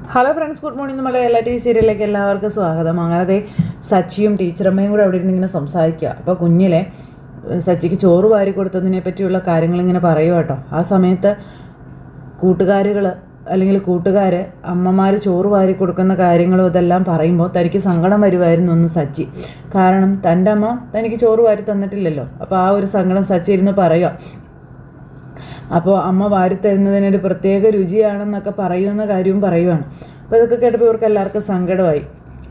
Hello friends, good morning. നമ്മുടെ എല്ലാ T V സീരിയലിലേക്ക് എല്ലാവർക്കും സ്വാഗതം. അങ്ങനെ സച്ചിയും ടീച്ചറമ്മയും കൂടെ അവിടെ ഇരുന്ന് ഇങ്ങനെ സംസാരിക്കുക. അപ്പോൾ കുഞ്ഞിലെ സച്ചിക്ക് ചോറ് വാരി കൊടുത്തതിനെ പറ്റിയുള്ള കാര്യങ്ങളിങ്ങനെ പറയുക കേട്ടോ. ആ സമയത്ത് കൂട്ടുകാർ അമ്മമാർ ചോറ് വാരി കൊടുക്കുന്ന കാര്യങ്ങളും ഇതെല്ലാം പറയുമ്പോൾ തനിക്ക് സങ്കടം വരുമായിരുന്നു ഒന്ന് സച്ചി. കാരണം തൻ്റെ അമ്മ തനിക്ക് ചോറ് വാരി തന്നിട്ടില്ലല്ലോ. അപ്പോൾ ആ ഒരു സങ്കടം സച്ചി ഇരുന്ന് പറയുക. അപ്പോൾ അമ്മ വാരിത്തരുന്നതിനൊരു പ്രത്യേക രുചിയാണെന്നൊക്കെ പറയുമെന്ന കാര്യവും പറയുവാണ്. അപ്പോൾ ഇതൊക്കെ കേട്ടപ്പോൾ ഇവർക്ക് എല്ലാവർക്കും സങ്കടമായി.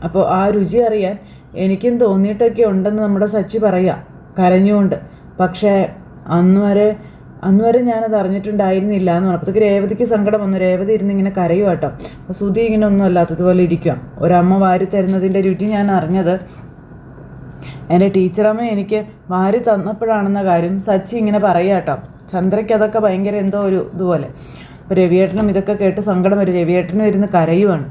അപ്പോൾ ആ രുചി അറിയാൻ എനിക്കും തോന്നിയിട്ടൊക്കെ ഉണ്ടെന്ന് നമ്മുടെ സച്ചി പറയുക കരഞ്ഞുകൊണ്ട്. പക്ഷേ അന്ന് വരെ ഞാനത് അറിഞ്ഞിട്ടുണ്ടായിരുന്നില്ല എന്ന് പറഞ്ഞപ്പോഴത്തേക്ക് രേവതിക്ക് സങ്കടം വന്നു. രേവതി ഇരുന്ന് ഇങ്ങനെ കരയുക കേട്ടോ. അപ്പോൾ സുധി ഇങ്ങനെ ഒന്നും അല്ലാത്തതുപോലെ ഇരിക്കുക. ഒരമ്മ വാരി തരുന്നതിൻ്റെ രുചി ഞാൻ അറിഞ്ഞത് എൻ്റെ ടീച്ചറമ്മ എനിക്ക് വാരി തന്നപ്പോഴാണെന്ന കാര്യം സച്ചി ഇങ്ങനെ പറയുക കേട്ടോ. ചന്ദ്രയ്ക്ക് അതൊക്കെ ഭയങ്കര എന്തോ ഒരു ഇതുപോലെ. അപ്പോൾ രവിയേട്ടനും ഇതൊക്കെ കേട്ട് സങ്കടം വരും. രവിയേട്ടനും ഇരുന്ന് കരയുവാണ്.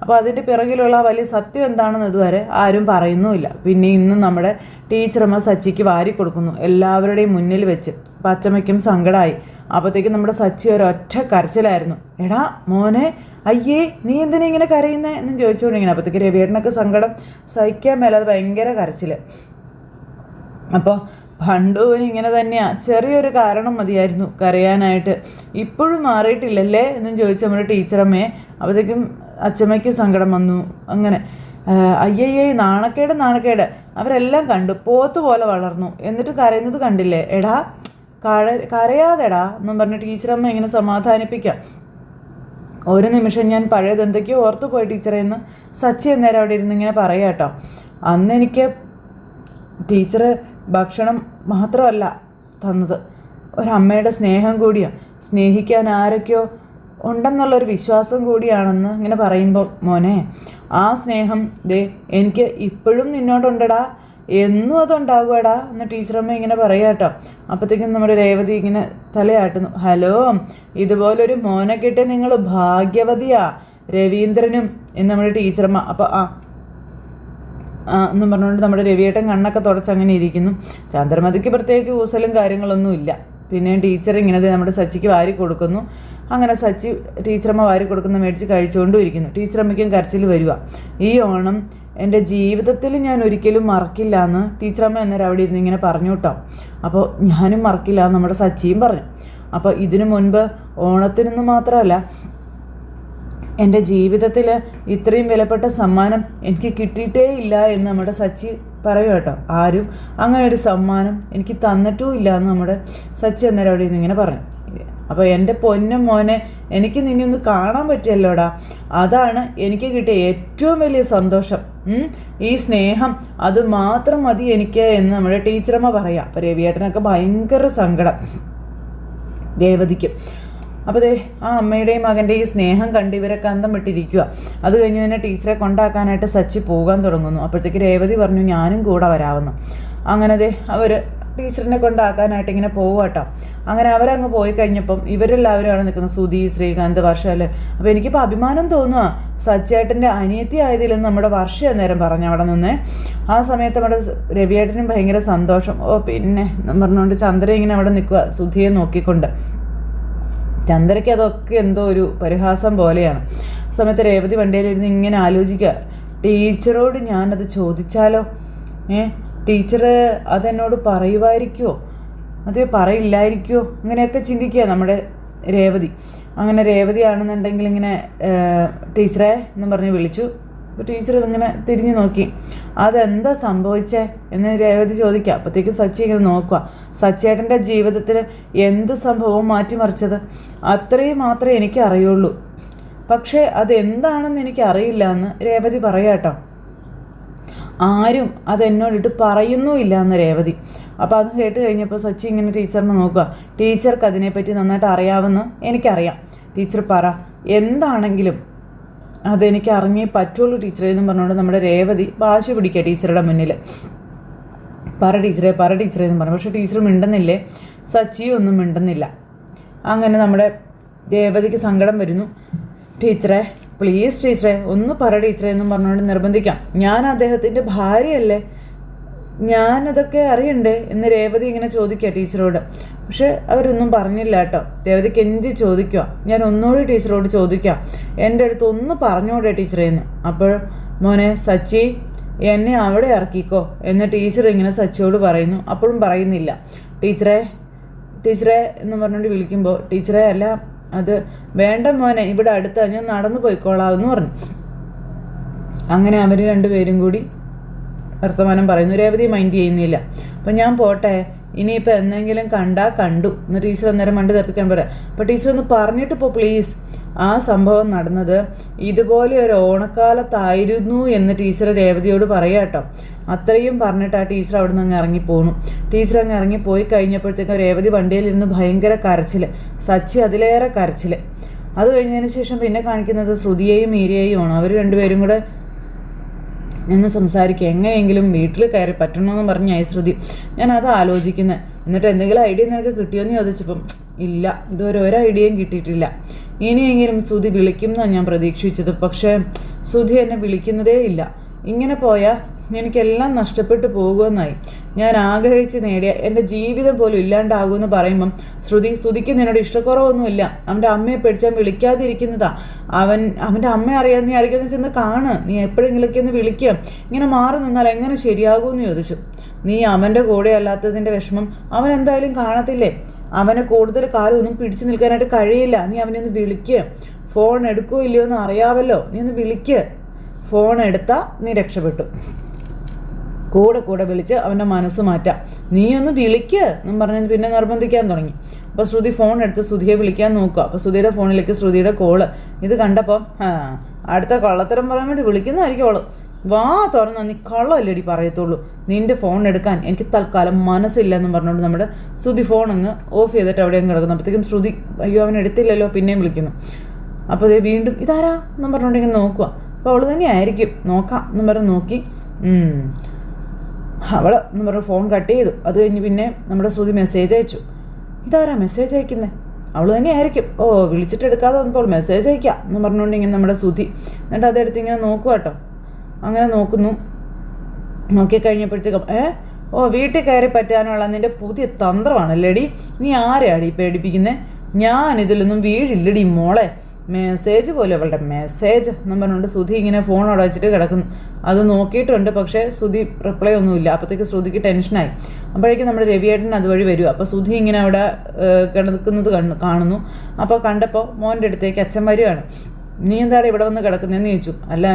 അപ്പോൾ അതിൻ്റെ പിറകിലുള്ള വലിയ സത്യം എന്താണെന്ന് ഇതുവരെ ആരും പറയുന്നുമില്ല. പിന്നെ ഇന്ന് നമ്മുടെ ടീച്ചറമ്മ സച്ചിക്ക് വാരി കൊടുക്കുന്നു എല്ലാവരുടെയും മുന്നിൽ വെച്ച്. അപ്പം അച്ചമ്മയ്ക്കും സങ്കടമായി. അപ്പോഴത്തേക്കും നമ്മുടെ സച്ചി ഒരൊറ്റ കരച്ചിലായിരുന്നു. എടാ മോനെ, അയ്യേ നീ എന്തിനാ ഇങ്ങനെ കരയുന്നേ എന്നും ചോദിച്ചുകൊണ്ടിങ്ങനെ. അപ്പോഴത്തേക്ക് രവിയേട്ടനൊക്കെ സങ്കടം സഹിക്കാൻ മേലാതെ ഭയങ്കര കരച്ചിൽ. അപ്പോൾ ഭണ്ടുവിന് ഇങ്ങനെ തന്നെയാണ്, ചെറിയൊരു കാരണം മതിയായിരുന്നു കരയാനായിട്ട്, ഇപ്പോഴും മാറിയിട്ടില്ലല്ലേ എന്നും ചോദിച്ചു നമ്മുടെ ടീച്ചറമ്മയെ. അപ്പോഴത്തേക്കും അച്ചമ്മയ്ക്ക് സങ്കടം വന്നു. അങ്ങനെ അയ്യയ്യേ നാണക്കേട് അവരെല്ലാം കണ്ടു, പോത്ത് പോലെ വളർന്നു, എന്നിട്ട് കരയുന്നത് കണ്ടില്ലേ, എടാ കരയാതെടാ എന്നും പറഞ്ഞ് ടീച്ചറമ്മ ഇങ്ങനെ സമാധാനിപ്പിക്കാം. ഒരു നിമിഷം ഞാൻ പഴയതെന്തൊക്കെയോ ഓർത്തു പോയി ടീച്ചറെ എന്ന് സച്ചി എന്നേരം അവിടെ ഇരുന്ന് ഇങ്ങനെ പറയാം കേട്ടോ. അന്ന് എനിക്ക് ടീച്ചറ് ഭക്ഷണം മാത്രമല്ല തന്നത്, ഒരമ്മയുടെ സ്നേഹം കൂടിയാണ്, സ്നേഹിക്കാൻ ആരൊക്കെയോ ഉണ്ടെന്നുള്ളൊരു വിശ്വാസം കൂടിയാണെന്ന് ഇങ്ങനെ പറയുമ്പോൾ മോനെ, ആ സ്നേഹം എനിക്ക് ഇപ്പോഴും നിന്നോടുണ്ടടാ, എന്നും അതുണ്ടാകുവാടാ എന്ന് ടീച്ചറമ്മ ഇങ്ങനെ പറയാം കേട്ടോ. അപ്പോഴത്തേക്കും നമ്മുടെ രേവതി ഇങ്ങനെ തലയാട്ടുന്നു. ഹലോ, ഇതുപോലൊരു മോനെ കിട്ടിയ നിങ്ങൾ ഭാഗ്യവതിയാ രവീന്ദ്രനും എന്ന് നമ്മുടെ ടീച്ചറമ്മ. അപ്പോൾ എന്നും പറഞ്ഞുകൊണ്ട് നമ്മുടെ രവിയേട്ടൻ കണ്ണൊക്കെ തുടച്ച് അങ്ങനെ ഇരിക്കുന്നു. ചന്ദ്രമതിക്ക് പ്രത്യേകിച്ച് ഊസലും കാര്യങ്ങളൊന്നും ഇല്ല. പിന്നെ ടീച്ചർ ഇങ്ങനെ നമ്മുടെ സച്ചിക്ക് വാരി കൊടുക്കുന്നു. അങ്ങനെ സച്ചി ടീച്ചറമ്മ വാരി കൊടുക്കുന്ന മേടിച്ച് കഴിച്ചുകൊണ്ടും ഇരിക്കുന്നു. ടീച്ചറമ്മയ്ക്കും കരച്ചിൽ വരിക. ഈ ഓണം എൻ്റെ ജീവിതത്തിൽ ഞാൻ ഒരിക്കലും മറക്കില്ല എന്ന് ടീച്ചറമ്മ അന്നേരം അവിടെ ഇരുന്ന് ഇങ്ങനെ പറഞ്ഞു കേട്ടോ. അപ്പോൾ ഞാനും മറക്കില്ല എന്ന് നമ്മുടെ സച്ചിയും പറഞ്ഞു. അപ്പോൾ ഇതിനു മുൻപ് ഓണത്തിനൊന്നും മാത്രമല്ല, എൻ്റെ ജീവിതത്തിൽ ഇത്രയും വിലപ്പെട്ട സമ്മാനം എനിക്ക് കിട്ടിയിട്ടേ ഇല്ല എന്ന് നമ്മുടെ സച്ചി പറയും കേട്ടോ. ആരും അങ്ങനെ ഒരു സമ്മാനം എനിക്ക് തന്നിട്ടും ഇല്ല എന്ന് നമ്മുടെ സച്ചി അന്നേരം അവിടെ നിന്ന് ഇങ്ങനെ പറഞ്ഞു. അപ്പോൾ എൻ്റെ പൊന്നും മോനെ, എനിക്ക് നിന്നെ ഒന്ന് കാണാൻ പറ്റിയല്ലോടാ, അതാണ് എനിക്ക് കിട്ടിയ ഏറ്റവും വലിയ സന്തോഷം. ഈ സ്നേഹം അത് മാത്രം മതി എനിക്ക് എന്ന് നമ്മുടെ ടീച്ചറമ്മ പറയാം. അപ്പോൾ രവിയേട്ടനൊക്കെ ഭയങ്കര സങ്കടം രേവതിക്കും. അപ്പോൾ ആ അമ്മയുടെയും മകൻ്റെ ഈ സ്നേഹം കണ്ട് ഇവരൊക്കെ അന്തം വിട്ടിരിക്കുക. അത് കഴിഞ്ഞ് തന്നെ ടീച്ചറെ കൊണ്ടാക്കാനായിട്ട് സച്ചി പോകാൻ തുടങ്ങുന്നു. അപ്പോഴത്തേക്ക് രേവതി പറഞ്ഞു ഞാനും കൂടെ വരാമെന്ന്. അങ്ങനെ അവർ ടീച്ചറിനെ കൊണ്ടാക്കാനായിട്ട് ഇങ്ങനെ പോവാട്ടോ. അങ്ങനെ അവരങ്ങ് പോയി കഴിഞ്ഞപ്പം ഇവരെല്ലാവരുമാണ് നിൽക്കുന്നത്, സുധി, ശ്രീകാന്ത്, വർഷ അല്ലേ. അപ്പോൾ എനിക്കിപ്പോൾ അഭിമാനം തോന്നുക, സച്ചേട്ടൻ്റെ അനിയത്തി ആയതിലെന്ന് നമ്മുടെ വർഷ അന്നേരം പറഞ്ഞു അവിടെ നിന്ന്. ആ സമയത്ത് നമ്മുടെ രവിയേട്ടനും ഭയങ്കര സന്തോഷം. പിന്നെ പറഞ്ഞുകൊണ്ട് ചന്ദ്ര ഇങ്ങനെ അവിടെ നിൽക്കുക സുധിയെ നോക്കിക്കൊണ്ട്. ചന്ദ്രയ്ക്ക് അതൊക്കെ എന്തോ ഒരു പരിഹാസം പോലെയാണ്. സമയത്ത് രേവതി വണ്ടിയിലിരുന്ന് ഇങ്ങനെ ആലോചിക്കുക, ടീച്ചറോട് ഞാനത് ചോദിച്ചാലോ, ടീച്ചർ അതെന്നോട് പറയുമായിരിക്കുമോ, അതേ പറയില്ലായിരിക്കുമോ, അങ്ങനെയൊക്കെ ചിന്തിക്കുക നമ്മുടെ രേവതി. അങ്ങനെ രേവതിയാണെന്നുണ്ടെങ്കിൽ ഇങ്ങനെ ടീച്ചറെ എന്നും പറഞ്ഞ് വിളിച്ചു. അപ്പോൾ ടീച്ചർ ഇങ്ങനെ തിരിഞ്ഞു നോക്കി. അതെന്താ സംഭവിച്ചേ എന്ന് രേവതി ചോദിക്കുക. അപ്പോഴത്തേക്കും സച്ചി ഇങ്ങനെ നോക്കുക. സച്ചേട്ടൻ്റെ ജീവിതത്തിൽ എന്ത് സംഭവവും മാറ്റിമറിച്ചത് അത്രയും മാത്രമേ എനിക്ക് അറിയുള്ളൂ, പക്ഷേ അതെന്താണെന്ന് എനിക്ക് അറിയില്ല എന്ന് രേവതി പറയാം കേട്ടോ. ആരും അതെന്നോടിട്ട് പറയുന്നുമില്ല എന്ന് രേവതി. അപ്പോൾ അത് കേട്ട് കഴിഞ്ഞപ്പോൾ സച്ചി ഇങ്ങനെ ടീച്ചറിനെ നോക്കുക. ടീച്ചർക്ക് അതിനെപ്പറ്റി നന്നായിട്ട് അറിയാമെന്ന് എനിക്കറിയാം, ടീച്ചർ പറ, എന്താണെങ്കിലും അതെനിക്ക് അറിഞ്ഞേ പറ്റുള്ളൂ ടീച്ചറെ എന്നും പറഞ്ഞുകൊണ്ട് നമ്മുടെ രേവതി വാശി പിടിക്കുക ടീച്ചറുടെ മുന്നിൽ. പറ ടീച്ചറെ എന്നും പറഞ്ഞു. പക്ഷേ ടീച്ചർ മിണ്ടുന്നില്ലേ, സച്ചിയും ഒന്നും മിണ്ടുന്നില്ല. അങ്ങനെ നമ്മുടെ രേവതിക്ക് സങ്കടം വരുന്നു. ടീച്ചറെ പ്ലീസ് ടീച്ചറെ ഒന്ന് പറ ടീച്ചറെ എന്നും പറഞ്ഞുകൊണ്ട് നിർബന്ധിക്കാം. ഞാൻ അദ്ദേഹത്തിൻ്റെ ഭാര്യയല്ലേ, ഞാനതൊക്കെ അറിയണ്ടേ എന്ന് രേവതി ഇങ്ങനെ ചോദിക്കുക ടീച്ചറോട്. പക്ഷെ അവരൊന്നും പറഞ്ഞില്ല കേട്ടോ. രേവതി കെഞ്ചി ചോദിക്കുക, ഞാൻ ഒന്നുകൂടി ടീച്ചറോട് ചോദിക്കാം, എൻ്റെ അടുത്ത് ഒന്ന് പറഞ്ഞോടെ ടീച്ചറേന്ന്. അപ്പോൾ മോനെ സച്ചി എന്നെ അവിടെ ഇറക്കിക്കോ എന്ന് ടീച്ചർ ഇങ്ങനെ സച്ചിയോട് പറയുന്നു. അപ്പോഴും പറയുന്നില്ല. ടീച്ചറെ ടീച്ചറെ എന്ന് പറഞ്ഞുകൊണ്ട് വിളിക്കുമ്പോൾ ടീച്ചറെ അല്ല അത് വേണ്ട മോനെ, ഇവിടെ അടുത്താ, ഞാൻ നടന്നു പോയിക്കോളാം എന്ന് പറഞ്ഞു. അങ്ങനെ അവർ രണ്ടുപേരും കൂടി വർത്തമാനം പറയുന്നു. രേവതി മൈൻഡ് ചെയ്യുന്നില്ല. അപ്പം ഞാൻ പോട്ടെ, ഇനിയിപ്പോൾ എന്തെങ്കിലും കണ്ടാൽ കണ്ടു എന്ന് ടീച്ചർ അന്നേരം മണ്ടി നിർത്തിക്കാൻ പറയാം. അപ്പോൾ ടീച്ചർ ഒന്ന് പറഞ്ഞിട്ട് പോ പ്ലീസ്. ആ സംഭവം നടന്നത് ഇതുപോലെ ഒരു ഓണക്കാലത്തായിരുന്നു എന്ന് ടീച്ചർ രേവതിയോട് പറയാം കേട്ടോ. അത്രയും പറഞ്ഞിട്ട് ആ ടീച്ചർ അവിടെ നിന്ന് അങ്ങ് ഇറങ്ങിപ്പോണു. ടീച്ചർ അങ്ങ് ഇറങ്ങിപ്പോയി കഴിഞ്ഞപ്പോഴത്തേക്കും രേവതി വണ്ടിയിലിരുന്ന് ഭയങ്കര കരച്ചിൽ, സച്ചി അതിലേറെ കരച്ചിൽ. അത് കഴിഞ്ഞതിന് ശേഷം പിന്നെ കാണിക്കുന്നത് ശ്രുതിയെയും മീരയെയും ആണ്. അവർ രണ്ടുപേരും കൂടെ നിന്ന് സംസാരിക്കുക, എങ്ങനെയെങ്കിലും വീട്ടിൽ കയറി പറ്റണമെന്ന് പറഞ്ഞായി ശ്രുതി. ഞാൻ അത് ആലോചിക്കുന്നത്. എന്നിട്ട് എന്തെങ്കിലും ഐഡിയ നിനക്ക് കിട്ടിയോന്ന് ചോദിച്ചപ്പം ഇല്ല, ഇതുവരെ ഒരു ഐഡിയയും കിട്ടിയിട്ടില്ല. ഇനിയെങ്കിലും ശ്രുതി വിളിക്കും എന്നാണ് ഞാൻ പ്രതീക്ഷിച്ചത്. പക്ഷേ ശ്രുതി എന്നെ വിളിക്കുന്നതേ ഇല്ല. ഇങ്ങനെ പോയാൽ എനിക്കെല്ലാം നഷ്ടപ്പെട്ടു പോകുമെന്നായി. ഞാൻ ആഗ്രഹിച്ച് നേടിയ എൻ്റെ ജീവിതം പോലും ഇല്ലാണ്ടാകുമെന്ന് പറയുമ്പം ശ്രുതിക്ക് നിന്നോട് ഇഷ്ടക്കുറവൊന്നുമില്ല. അവൻ്റെ അമ്മയെ പേടിച്ചാൽ വിളിക്കാതിരിക്കുന്നതാ. അവൻ്റെ അമ്മ അറിയാൻ നീ അടുക്കുന്ന ചെന്ന് കാണ്, നീ എപ്പോഴെങ്കിലൊക്കെ ഒന്ന് വിളിക്കുക. ഇങ്ങനെ മാറി നിന്നാൽ എങ്ങനെ ശരിയാകുമെന്ന് ചോദിച്ചു. നീ അവൻ്റെ കൂടെ അല്ലാത്തതിൻ്റെ വിഷമം അവൻ എന്തായാലും കാണത്തില്ലേ. അവനെ കൂടുതൽ കാലം ഒന്നും പിടിച്ചു നിൽക്കാനായിട്ട് കഴിയില്ല. നീ അവനെ ഒന്ന് വിളിക്കുക. ഫോൺ എടുക്കുമോ ഇല്ലയോ എന്ന് അറിയാമല്ലോ, നീ ഒന്ന് വിളിക്കുക. ഫോൺ എടുത്താൽ നീ രക്ഷപ്പെട്ടു. കൂടെ വിളിച്ച് അവൻ്റെ മനസ്സ് മാറ്റാം. നീ ഒന്ന് വിളിക്കുക എന്നും പറഞ്ഞ് പിന്നെ നിർബന്ധിക്കാൻ തുടങ്ങി. അപ്പോൾ ശ്രുതി ഫോൺ എടുത്ത് ശ്രുതിയെ വിളിക്കാൻ നോക്കുക. അപ്പോൾ ശ്രുതിയുടെ ഫോണിലേക്ക് ശ്രുതിയുടെ കോള്. ഇത് കണ്ടപ്പോൾ അടുത്ത കള്ളത്തരം പറയാൻ വേണ്ടി വിളിക്കുന്നതായിരിക്കും അവള്. വാ തുറന്ന നീ കള്ളമല്ലേടി പറയത്തുള്ളൂ, നിൻ്റെ ഫോൺ എടുക്കാൻ എനിക്ക് തൽക്കാലം മനസ്സില്ല എന്നും പറഞ്ഞുകൊണ്ട് നമ്മുടെ ശ്രുതി ഫോൺ അങ്ങ് ഓഫ് ചെയ്തിട്ട് അവിടെയും കിടക്കുന്നു. അപ്പോഴത്തേക്കും ശ്രുതി അയ്യോ അവൻ എടുത്തില്ലല്ലോ, പിന്നെയും വിളിക്കുന്നു. അപ്പോൾ അതേ വീണ്ടും ഇതാരാ എന്നും പറഞ്ഞുകൊണ്ട് ഇങ്ങനെ നോക്കുക. അപ്പോൾ അവൾ തന്നെ ആയിരിക്കും, നോക്കാം എന്നും പറഞ്ഞ് നോക്കി അവൾ എന്ന് പറഞ്ഞ് ഫോൺ കട്ട് ചെയ്തു. അത് കഴിഞ്ഞ് പിന്നെ നമ്മുടെ ശ്രുതി മെസ്സേജ് അയച്ചു. ഇതാരാ മെസ്സേജ് അയക്കുന്നത്? അവൾ തന്നെ ആയിരിക്കും. ഓ വിളിച്ചിട്ട് എടുക്കാതെ വന്നപ്പോൾ മെസ്സേജ് അയക്കാം എന്ന് പറഞ്ഞുകൊണ്ട് ഇങ്ങനെ നമ്മുടെ ശ്രുതി എന്നിട്ട് അതെടുത്ത് ഇങ്ങനെ നോക്കുക കേട്ടോ. അങ്ങനെ നോക്കുന്നു. നോക്കിക്കഴിഞ്ഞപ്പോഴത്തേക്കും ഓ വീട്ടിൽ കയറി പറ്റാനുള്ള നിൻ്റെ പുതിയ തന്ത്രമാണല്ലേടി, നീ ആരെയാടി പേടിപ്പിക്കുന്നത്? ഞാനിതിലൊന്നും വീഴില്ലടി മോളെ. മെസ്സേജ് പോലും അവളുടെ മെസ്സേജ് എന്നും പറഞ്ഞുകൊണ്ട് ശ്രുതി ഇങ്ങനെ ഫോൺ അവിടെ വെച്ചിട്ട് കിടക്കുന്നു. അത് നോക്കിയിട്ടുണ്ട്, പക്ഷേ ശ്രുതി റിപ്ലൈ ഒന്നുമില്ല. അപ്പോഴത്തേക്ക് ശ്രുതിക്ക് ടെൻഷനായി. അപ്പോഴേക്കും നമ്മുടെ രവിയേട്ടൻ അതുവഴി വരും. അപ്പോൾ ശ്രുതി ഇങ്ങനെ അവിടെ കിടക്കുന്നത് കാണുന്നു. അപ്പോൾ കണ്ടപ്പോൾ മോൻ്റെ അടുത്തേക്ക് അച്ഛൻ വരികയാണ്. നീ എന്താണ് ഇവിടെ വന്ന് കിടക്കുന്നതെന്ന് ചോദിച്ചു. അല്ല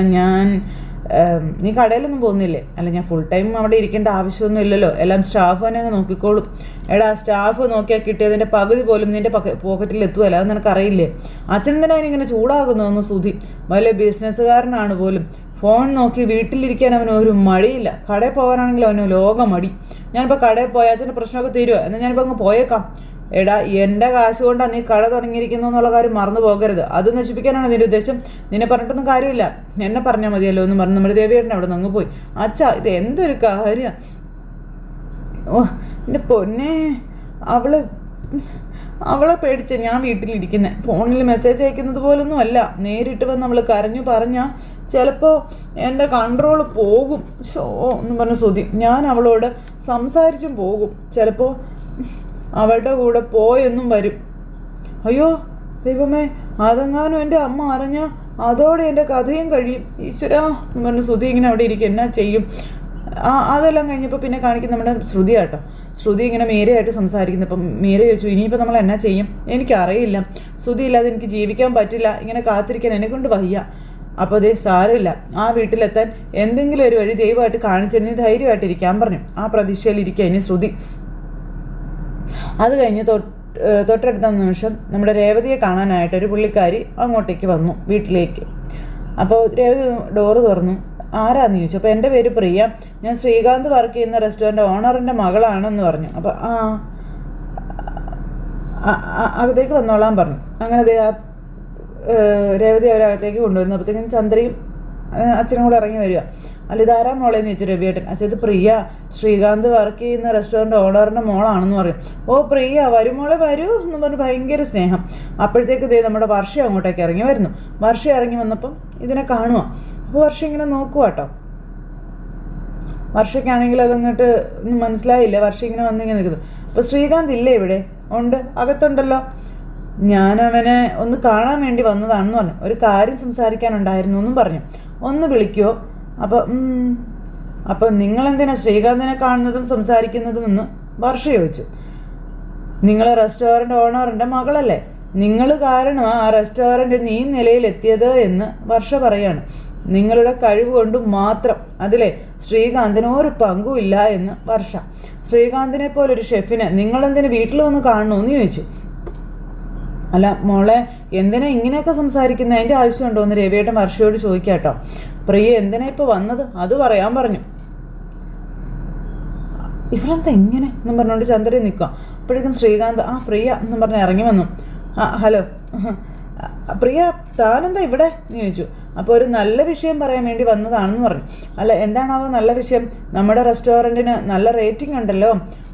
നീ കടയിലൊന്നും പോകുന്നില്ലേ? അല്ല ഞാൻ ഫുൾ ടൈം അവിടെ ഇരിക്കേണ്ട ആവശ്യമൊന്നും ഇല്ലല്ലോ, എല്ലാം സ്റ്റാഫ് തന്നെ അങ്ങ് നോക്കിക്കോളും. എടാ സ്റ്റാഫ് നോക്കിയാൽ കിട്ടിയതിൻ്റെ പകുതി പോലും നിൻ്റെ പോക്കറ്റിൽ എത്തുമല്ല, അത് നിനക്കറിയില്ലേ? അച്ഛൻ തന്നെ അവനിങ്ങനെ ചൂടാകുന്നതെന്ന് ശ്രുതി. വലിയ ബിസിനസ്സുകാരനാണ് പോലും, ഫോൺ നോക്കി വീട്ടിലിരിക്കാൻ അവന് ഒരു മടിയില്ല. കടയിൽ പോകാനാണെങ്കിൽ അവന് ലോക മടി. ഞാനിപ്പോൾ കടയിൽ പോയാൽ അച്ഛൻ്റെ പ്രശ്നമൊക്കെ തീരുമോ? എന്നാൽ ഞാനിപ്പോൾ അങ്ങ് പോയേക്കാം. എടാ എൻ്റെ കാശ് കൊണ്ടാണ് നീ കട തുടങ്ങിയിരിക്കുന്നു എന്നുള്ള കാര്യം മറന്നു പോകരുത്. അത് നശിപ്പിക്കാനാണ് നിൻ്റെ ഉദ്ദേശം? നിന്നെ പറഞ്ഞിട്ടൊന്നും കാര്യമില്ല, എന്നെ പറഞ്ഞാൽ മതിയല്ലോ എന്ന് പറഞ്ഞ് നമ്മുടെ രവിയേട്ടൻ അവിടെ നിന്ന് പോയി. അച്ഛാ ഇത് എന്തൊരു കാര്യമാണ്. ഓ എൻ്റെ പൊന്നെ, അവളെ പേടിച്ച് ഞാൻ വീട്ടിലിരിക്കുന്നത്. ഫോണിൽ മെസ്സേജ് അയക്കുന്നത് പോലൊന്നും അല്ല, നേരിട്ട് വന്ന് അവൾ കരഞ്ഞു പറഞ്ഞാൽ ചിലപ്പോൾ എൻ്റെ കൺട്രോൾ പോകും. ഷോ എന്ന് പറഞ്ഞ ശ്രുതി. ഞാൻ അവളോട് സംസാരിച്ചും പോകും, ചിലപ്പോൾ അവളുടെ കൂടെ പോയെന്നും വരും. അയ്യോ ദൈവമേ, അതെങ്ങാനും എൻ്റെ അമ്മ അറിഞ്ഞാൽ അതോടെ എൻ്റെ കഥയും കഴിയും. ഈശ്വരാ എന്ന് പറഞ്ഞ് ശ്രുതി ഇങ്ങനെ അവിടെ ഇരിക്കും. എന്നാ ചെയ്യും? അതെല്ലാം കഴിഞ്ഞപ്പോൾ പിന്നെ കാണിക്കുന്ന നമ്മുടെ ശ്രുതി കേട്ടോ. ശ്രുതി ഇങ്ങനെ മീരയായിട്ട് സംസാരിക്കുന്നു. അപ്പം മീര ചോദിച്ചു ഇനിയിപ്പോൾ നമ്മൾ എന്നാ ചെയ്യും? എനിക്കറിയില്ല, ശ്രുതി ഇല്ലാതെ എനിക്ക് ജീവിക്കാൻ പറ്റില്ല, ഇങ്ങനെ കാത്തിരിക്കാൻ എന്നെക്കൊണ്ട് വയ്യ. അപ്പോൾ അതേ സാരമില്ല, ആ വീട്ടിലെത്താൻ എന്തെങ്കിലും ഒരു വഴി ദൈവമായിട്ട് കാണിച്ചതിന് ധൈര്യമായിട്ടിരിക്കാൻ പറഞ്ഞു. ആ പ്രതീക്ഷയിലിരിക്കുക ഇനി ശ്രുതി. അത് കഴിഞ്ഞ് തൊട്ടടുത്ത നിമിഷം നമ്മുടെ രേവതിയെ കാണാനായിട്ടൊരു പുള്ളിക്കാരി അങ്ങോട്ടേക്ക് വന്നു വീട്ടിലേക്ക്. അപ്പോൾ രേവതി ഡോറ് തുറന്നു. ആരാന്ന് ചോദിച്ചു. അപ്പോൾ എൻ്റെ പേര് പ്രിയ, ഞാൻ ശ്രീകാന്ത് വർക്ക് ചെയ്യുന്ന റെസ്റ്റോറൻറ്റ് ഓണറിൻ്റെ മകളാണെന്ന് പറഞ്ഞു. അപ്പോൾ അകത്തേക്ക് വന്നോളാൻ പറഞ്ഞു. അങ്ങനെ രേവതി അവരകത്തേക്ക് കൊണ്ടുവരുന്നു. അപ്പോഴത്തേക്കും ചന്ദ്രയും അച്ഛനും കൂടെ ഇറങ്ങി വരിക. അല്ല ഇതാരാ മോളേന്ന് ചോദിച്ചു രവിയേട്ടൻ. അച്ഛൻ ഇത് പ്രിയ, ശ്രീകാന്ത് വർക്ക് ചെയ്യുന്ന റെസ്റ്റോറൻറ്റ് ഓണറിൻ്റെ മോളാണെന്ന് പറയും. ഓ പ്രിയ വരും മോളെ വരൂ എന്ന് പറഞ്ഞ് ഭയങ്കര സ്നേഹം. അപ്പോഴത്തേക്ക് നമ്മുടെ വർഷ അങ്ങോട്ടേക്ക് ഇറങ്ങി വരുന്നു. വർഷ ഇറങ്ങി വന്നപ്പം ഇതിനെ കാണുക. അപ്പോൾ വർഷ ഇങ്ങനെ നോക്കുക കേട്ടോ. വർഷയ്ക്കാണെങ്കിൽ അതങ്ങോട്ട് മനസ്സിലായില്ല. വർഷ ഇങ്ങനെ വന്നിങ്ങനെ നിൽക്കുന്നു. അപ്പോൾ ശ്രീകാന്ത് ഇല്ലേ ഇവിടെ? ഉണ്ട്, അകത്തുണ്ടല്ലോ. ഞാൻ അവനെ ഒന്ന് കാണാൻ വേണ്ടി വന്നതാണെന്ന് പറഞ്ഞു. ഒരു കാര്യം സംസാരിക്കാനുണ്ടായിരുന്നു എന്നും പറഞ്ഞു. ഒന്ന് വിളിക്കുമോ? അപ്പോൾ നിങ്ങളെന്തിനാ ശ്രീകാന്തിനെ കാണുന്നതും സംസാരിക്കുന്നതും എന്ന് വർഷ ചോദിച്ചു. നിങ്ങൾ റെസ്റ്റോറൻറ്റ് ഓണറിൻ്റെ മകളല്ലേ, നിങ്ങൾ കാരണമാണ് ആ റെസ്റ്റോറൻറ്റ് ഈ നിലയിലെത്തിയത് എന്ന് വർഷ പറയാണ്. നിങ്ങളുടെ കഴിവ് കൊണ്ട് മാത്രം അതിലെ ശ്രീകാന്തിന് ഒരു പങ്കുമില്ല എന്ന് വർഷ. ശ്രീകാന്തിനെ പോലൊരു ഷെഫിനെ നിങ്ങളെന്തിന് വീട്ടിൽ വന്ന് കാണണമെന്ന് ചോദിച്ചു. അല്ല മോളെ, എന്തിനാ ഇങ്ങനെയൊക്കെ സംസാരിക്കുന്നത്? അതിൻ്റെ ആവശ്യമുണ്ടോ എന്ന് രവിയേട്ടൻ വർഷയോട് ചോദിക്കാട്ടോ. പ്രിയ എന്തിനാ ഇപ്പോൾ വന്നത് അത് പറയാൻ പറഞ്ഞു. ഇവളെന്താ ഇങ്ങനെ എന്നും പറഞ്ഞുകൊണ്ട് ചന്ദ്രൻ നിൽക്കുക. അപ്പോഴേക്കും ശ്രീകാന്ത് പ്രിയ എന്നും പറഞ്ഞ് ഇറങ്ങി വന്നു. ഹലോ പ്രിയ, താനെന്താ ഇവിടെ എന്ന് ചോദിച്ചു. അപ്പോൾ ഒരു നല്ല വിഷയം പറയാൻ വേണ്ടി വന്നതാണെന്ന് പറഞ്ഞു. അല്ല എന്താണാവോ നല്ല വിഷയം? നമ്മുടെ റെസ്റ്റോറൻറ്റിന് നല്ല റേറ്റിംഗ് ഉണ്ടല്ലോ,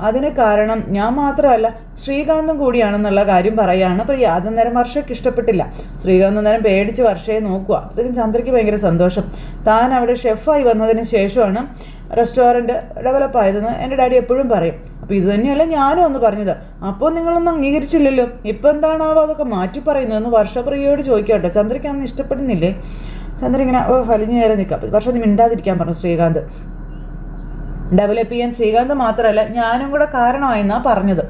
അതിന് കാരണം ഞാൻ മാത്രമല്ല ശ്രീകാന്തും കൂടിയാണെന്നുള്ള കാര്യം പറയുകയാണ് പ്രിയ. അന്നേരം വർഷയ്ക്ക് ഇഷ്ടപ്പെട്ടില്ല. ശ്രീകാന്ത് അന്നേരം പേടിച്ച് വർഷയെ നോക്കുക. അപ്പോഴത്തേക്കും ചന്ദ്രയ്ക്ക് ഭയങ്കര സന്തോഷം. താൻ അവിടെ ഷെഫായി വന്നതിന് ശേഷമാണ് റെസ്റ്റോറൻറ്റ് ഡെവലപ്പായതെന്ന് എൻ്റെ ഡാഡി എപ്പോഴും പറയും. അപ്പോൾ ഇത് തന്നെയല്ല ഞാനും ഒന്ന് പറഞ്ഞത്. അപ്പോൾ നിങ്ങളൊന്നും അംഗീകരിച്ചില്ലല്ലോ, ഇപ്പം എന്താണാവോ അതൊക്കെ മാറ്റി പറയുന്നതെന്ന് വർഷ പ്രിയയോട് ചോദിക്കട്ടെ. ചന്ദ്രയ്ക്ക് അന്ന് ഇഷ്ടപ്പെടുന്നില്ലേ? ചന്ദ്ര ഇങ്ങനെ വലിഞ്ഞു നേരെ നിൽക്കാം. വർഷം നീ മിണ്ടാതിരിക്കാൻ പറഞ്ഞു ശ്രീകാന്ത്. ഡെവലപ്പ് ചെയ്യാൻ ശ്രീകാന്ത് മാത്രമല്ല ഞാനും കൂടെ കാരണമായെന്നാണ് പറഞ്ഞത്.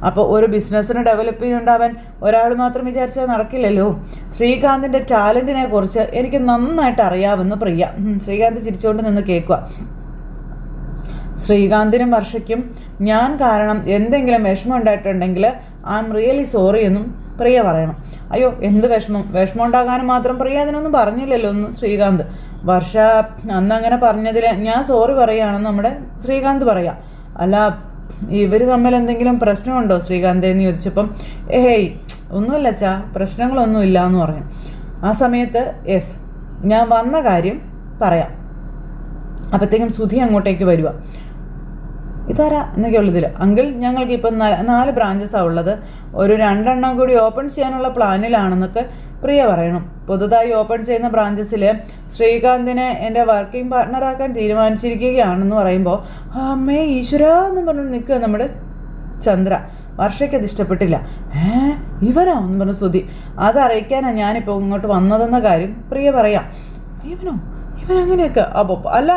അപ്പോൾ ഒരു ബിസിനസ്സിന് ഡെവലപ്പ് ചെയ്യുന്നുണ്ടാവാൻ ഒരാൾ മാത്രം വിചാരിച്ചാൽ നടക്കില്ലല്ലോ. ശ്രീകാന്തിൻ്റെ ടാലൻറ്റിനെ കുറിച്ച് എനിക്ക് നന്നായിട്ട് അറിയാമെന്ന് പ്രിയ. ശ്രീകാന്ത് ചിരിച്ചുകൊണ്ട് നിന്ന് കേൾക്കുക. ശ്രീകാന്തിനും വർഷയ്ക്കും ഞാൻ കാരണം എന്തെങ്കിലും വിഷമം ഉണ്ടായിട്ടുണ്ടെങ്കിൽ ഐ എം റിയലി സോറി എന്നും പ്രിയ പറയണം. അയ്യോ എന്ത് വിഷമം ഉണ്ടാകാനും മാത്രം പ്രിയ അതിനൊന്നും പറഞ്ഞില്ലല്ലോ എന്ന് ശ്രീകാന്ത്. വർഷ അന്ന് അങ്ങനെ പറഞ്ഞതിൽ ഞാൻ സോറി പറയുകയാണെന്ന് നമ്മുടെ ശ്രീകാന്ത് പറയാം. അല്ല ഇവർ തമ്മിൽ എന്തെങ്കിലും പ്രശ്നമുണ്ടോ ശ്രീകാന്ത് എന്ന് ചോദിച്ചപ്പം ഏയ് ഒന്നുമില്ല അച്ഛാ, പ്രശ്നങ്ങളൊന്നുമില്ല എന്ന് പറഞ്ഞു. ആ സമയത്ത് യെസ് ഞാൻ വന്ന കാര്യം പറയാം. അപ്പോഴത്തേക്കും സുധി അങ്ങോട്ടേക്ക് വരിക. ഇതാരാ എന്നൊക്കെ ഉള്ളതിൽ അങ്കിൾ ഞങ്ങൾക്ക് ഇപ്പം 4 ബ്രാഞ്ചസാണ് ഉള്ളത്, ഒരു 2 എണ്ണം കൂടി ഓപ്പൺ ചെയ്യാനുള്ള പ്ലാനിലാണെന്നൊക്കെ പ്രിയ പറയണം. പുതുതായി ഓപ്പൺ ചെയ്യുന്ന ബ്രാഞ്ചസിൽ ശ്രീകാന്തിനെ എൻ്റെ വർക്കിംഗ് പാർട്ട്ണറാക്കാൻ തീരുമാനിച്ചിരിക്കുകയാണെന്ന് പറയുമ്പോൾ അമ്മേ ഈശ്വര എന്ന് പറഞ്ഞു നിൽക്കുക നമ്മുടെ ചന്ദ്ര. വർഷയ്ക്ക് അത് ഇഷ്ടപ്പെട്ടില്ല. ഇവനോ എന്ന് പറഞ്ഞു സുധി. അതറിയിക്കാനാണ് ഞാനിപ്പോൾ ഇങ്ങോട്ട് വന്നതെന്ന കാര്യം പ്രിയ പറയാം. ഇവനങ്ങനെയൊക്കെ അപ്പോൾ അല്ല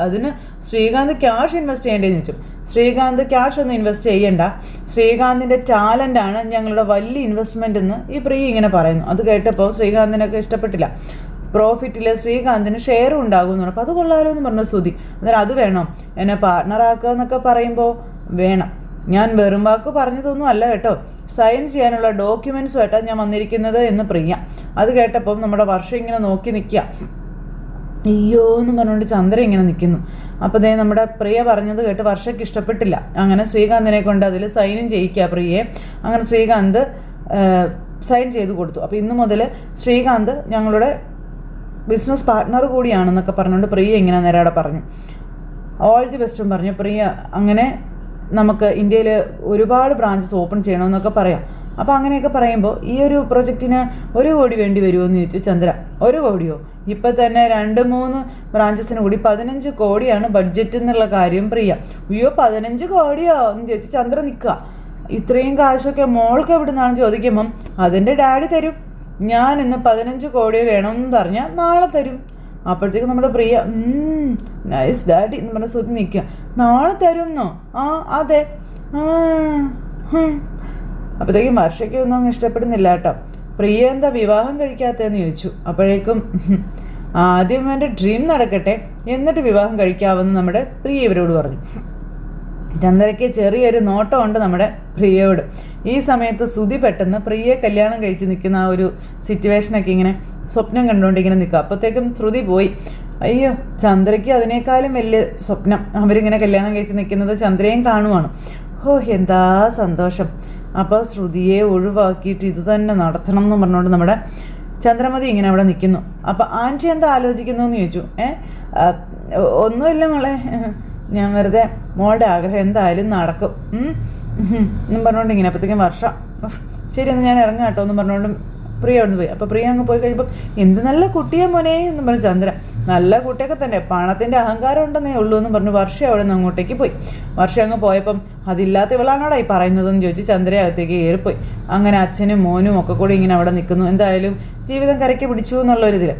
അതിന് ശ്രീകാന്ത് ക്യാഷ് ഇൻവെസ്റ്റ് ചെയ്യേണ്ടതെന്ന് വെച്ചു. ശ്രീകാന്ത് ക്യാഷ് ഒന്നും ഇൻവെസ്റ്റ് ചെയ്യണ്ട, ശ്രീകാന്തിൻ്റെ ടാലൻ്റാണ് ഞങ്ങളുടെ വലിയ ഇൻവെസ്റ്റ്മെൻ്റ് എന്ന് ഈ പ്രിയ ഇങ്ങനെ പറയുന്നു. അത് കേട്ടപ്പോൾ ശ്രീകാന്തിനൊക്കെ ഇഷ്ടപ്പെട്ടില്ല. പ്രോഫിറ്റിൽ ശ്രീകാന്തിന് ഷെയറും ഉണ്ടാകും എന്ന് പറഞ്ഞപ്പോൾ അത് കൊള്ളാലോ എന്ന് പറഞ്ഞു സുധി. അന്നേരം അത് വേണം, എന്നെ പാർട്ട്ണറാക്കുക എന്നൊക്കെ പറയുമ്പോൾ വേണം. ഞാൻ വെറും വാക്ക് പറഞ്ഞതൊന്നും അല്ല കേട്ടോ, സൈൻ ചെയ്യാനുള്ള ഡോക്യുമെൻറ്റ്സുമായിട്ടാണ് ഞാൻ വന്നിരിക്കുന്നത് എന്ന് പ്രിയ. അത് കേട്ടപ്പം നമ്മുടെ വർഷം ഇങ്ങനെ നോക്കി നിൽക്കുക. അയ്യോ എന്ന് പറഞ്ഞുകൊണ്ട് ചന്ദ്ര ഇങ്ങനെ നിൽക്കുന്നു. അപ്പോൾ ദേ നമ്മുടെ പ്രിയ പറഞ്ഞത് കേട്ട് വർഷയ്ക്ക് ഇഷ്ടപ്പെട്ടില്ല. അങ്ങനെ ശ്രീകാന്തിനെ കൊണ്ട് അതിൽ സൈനും ചെയ്യിക്കുക പ്രിയയെ. അങ്ങനെ ശ്രീകാന്ത് സൈൻ ചെയ്ത് കൊടുത്തു. അപ്പോൾ ഇന്നു മുതൽ ശ്രീകാന്ത് ഞങ്ങളുടെ ബിസിനസ് പാർട്ട്ണർ കൂടിയാണെന്നൊക്കെ പറഞ്ഞുകൊണ്ട് പ്രിയ ഇങ്ങനെ നേരെ പറഞ്ഞു. ഓൾ ദി ബെസ്റ്റും പറഞ്ഞു പ്രിയ. അങ്ങനെ നമുക്ക് ഇന്ത്യയിൽ ഒരുപാട് ബ്രാഞ്ചസ് ഓപ്പൺ ചെയ്യണമെന്നൊക്കെ പറയാം. അപ്പോൾ അങ്ങനെയൊക്കെ പറയുമ്പോൾ ഈ ഒരു പ്രൊജക്റ്റിന് 1 കോടി വേണ്ടി വരുമോ എന്ന് ചോദിച്ചു ചന്ദ്ര. 1 കോടിയോ? ഇപ്പം തന്നെ 2-3 ബ്രാഞ്ചസിന് കൂടി 15 കോടിയാണ് ബഡ്ജറ്റ് എന്നുള്ള കാര്യം പ്രിയ. അയ്യോ 15 കോടിയോ എന്ന് ചോദിച്ചു ചന്ദ്ര നിൽക്കുക. ഇത്രയും കാശൊക്കെ മോൾക്ക് എവിടെ നിന്നാണ് ചോദിക്കുമ്പം അതിൻ്റെ ഡാഡി തരും. ഞാൻ ഇന്ന് 15 കോടി വേണമെന്ന് പറഞ്ഞാൽ നാളെ തരും. അപ്പോഴത്തേക്കും നമ്മുടെ പ്രിയ നൈസ് ഡാഡി എന്ന് പറഞ്ഞ സുധി നിൽക്കുക. നാളെ തരുമെന്നോ? അതെ. അപ്പോഴത്തേക്കും വർഷയ്ക്ക് ഒന്നും അങ്ങ് ഇഷ്ടപ്പെടുന്നില്ല കേട്ടോ. പ്രിയ എന്താ വിവാഹം കഴിക്കാത്തതെന്ന് ചോദിച്ചു. അപ്പോഴേക്കും ആദ്യം എൻ്റെ ഡ്രീം നടക്കട്ടെ എന്നിട്ട് വിവാഹം കഴിക്കാമെന്ന് നമ്മുടെ പ്രിയ ഇവരോട് പറഞ്ഞു. ചന്ദ്രയ്ക്ക് ചെറിയൊരു നോട്ടമുണ്ട് നമ്മുടെ പ്രിയയോട്. ഈ സമയത്ത് സുധി പെട്ടെന്ന് പ്രിയയെ കല്യാണം കഴിച്ച് നിൽക്കുന്ന ആ ഒരു സിറ്റുവേഷനൊക്കെ ഇങ്ങനെ സ്വപ്നം കണ്ടുകൊണ്ട് ഇങ്ങനെ നിൽക്കുക. അപ്പോഴത്തേക്കും ശ്രുതി പോയി. അയ്യോ ചന്ദ്രയ്ക്ക് അതിനേക്കാളും വലിയ സ്വപ്നം അവരിങ്ങനെ കല്യാണം കഴിച്ച് നിൽക്കുന്നത് ചന്ദ്രയും കാണുവാണ്. എന്താ സന്തോഷം. അപ്പോൾ ശ്രുതിയെ ഒഴിവാക്കിയിട്ട് ഇത് തന്നെ നടത്തണം എന്ന് പറഞ്ഞുകൊണ്ട് നമ്മുടെ ചന്ദ്രമതി ഇങ്ങനെ അവിടെ നിൽക്കുന്നു. അപ്പോൾ ആൻറ്റി എന്താ ആലോചിക്കുന്നു എന്ന് ചോദിച്ചു. ഒന്നുമില്ല മോളെ, ഞാൻ വെറുതെ മോളുടെ ആഗ്രഹം എന്തായാലും നടക്കും എന്നും പറഞ്ഞുകൊണ്ട് ഇങ്ങനെ. അപ്പോഴത്തേക്കും വർഷം ശരി എന്ന് ഞാൻ ഇറങ്ങാം കേട്ടോ എന്നും പറഞ്ഞുകൊണ്ട് പ്രിയ അവിടെ നിന്ന് പോയി. അപ്പോൾ പ്രിയ അങ്ങ് പോയി കഴിയുമ്പോൾ എന്ത് നല്ല കുട്ടിയെ മോനെ എന്ന് പറഞ്ഞു ചന്ദ്രൻ. നല്ല കുട്ടിയൊക്കെ തന്നെ, പണത്തിൻ്റെ അഹങ്കാരം ഉണ്ടെന്നേ ഉള്ളൂ എന്ന് പറഞ്ഞു വർഷ അവിടെ നിന്ന് അങ്ങോട്ടേക്ക് പോയി. വർഷ അങ്ങ് പോയപ്പം അതില്ലാത്ത ഇവളാണോടാ ഈ പറയുന്നതെന്ന് ചോദിച്ച് ചന്ദ്ര അകത്തേക്ക് കയറിപ്പോയി. അങ്ങനെ അച്ഛനും മോനും ഒക്കെ കൂടി ഇങ്ങനെ അവിടെ നിൽക്കുന്നു. എന്തായാലും ജീവിതം കരയ്ക്ക് പിടിച്ചു എന്നുള്ളൊരിതിൽ.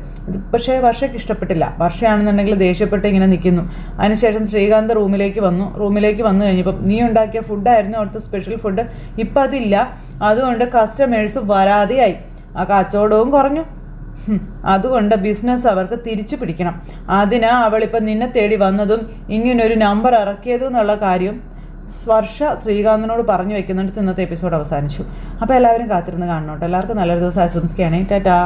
പക്ഷേ വർഷയ്ക്ക് ഇഷ്ടപ്പെട്ടില്ല. വർഷയാണെന്നുണ്ടെങ്കിൽ ദേഷ്യപ്പെട്ട് ഇങ്ങനെ നിൽക്കുന്നു. അതിനുശേഷം ശ്രീകാന്ത് റൂമിലേക്ക് വന്നു കഴിഞ്ഞപ്പം നീ ഉണ്ടാക്കിയ ഫുഡായിരുന്നു അവിടുത്തെ സ്പെഷ്യൽ ഫുഡ്, ഇപ്പം അതില്ല, അതുകൊണ്ട് കസ്റ്റമേഴ്സ് വരാതെയായി, ആ കച്ചവടവും കുറഞ്ഞു, അതുകൊണ്ട് ബിസിനസ് അവർക്ക് തിരിച്ചു പിടിക്കണം, അതിനാ അവളിപ്പം നിന്നെ തേടി വന്നതും ഇങ്ങനൊരു നമ്പർ ഇറക്കിയതും എന്നുള്ള കാര്യം വർഷ ശ്രീകാന്തിനോട് പറഞ്ഞു വെക്കുന്നിടത്ത് ഇന്നത്തെ എപ്പിസോഡ് അവസാനിച്ചു. അപ്പോൾ എല്ലാവരും കാത്തിരുന്ന് കാണണം കേട്ടോ. എല്ലാവർക്കും നല്ലൊരു ദിവസം ആശംസിക്കുകയാണേ. ടാറ്റാ.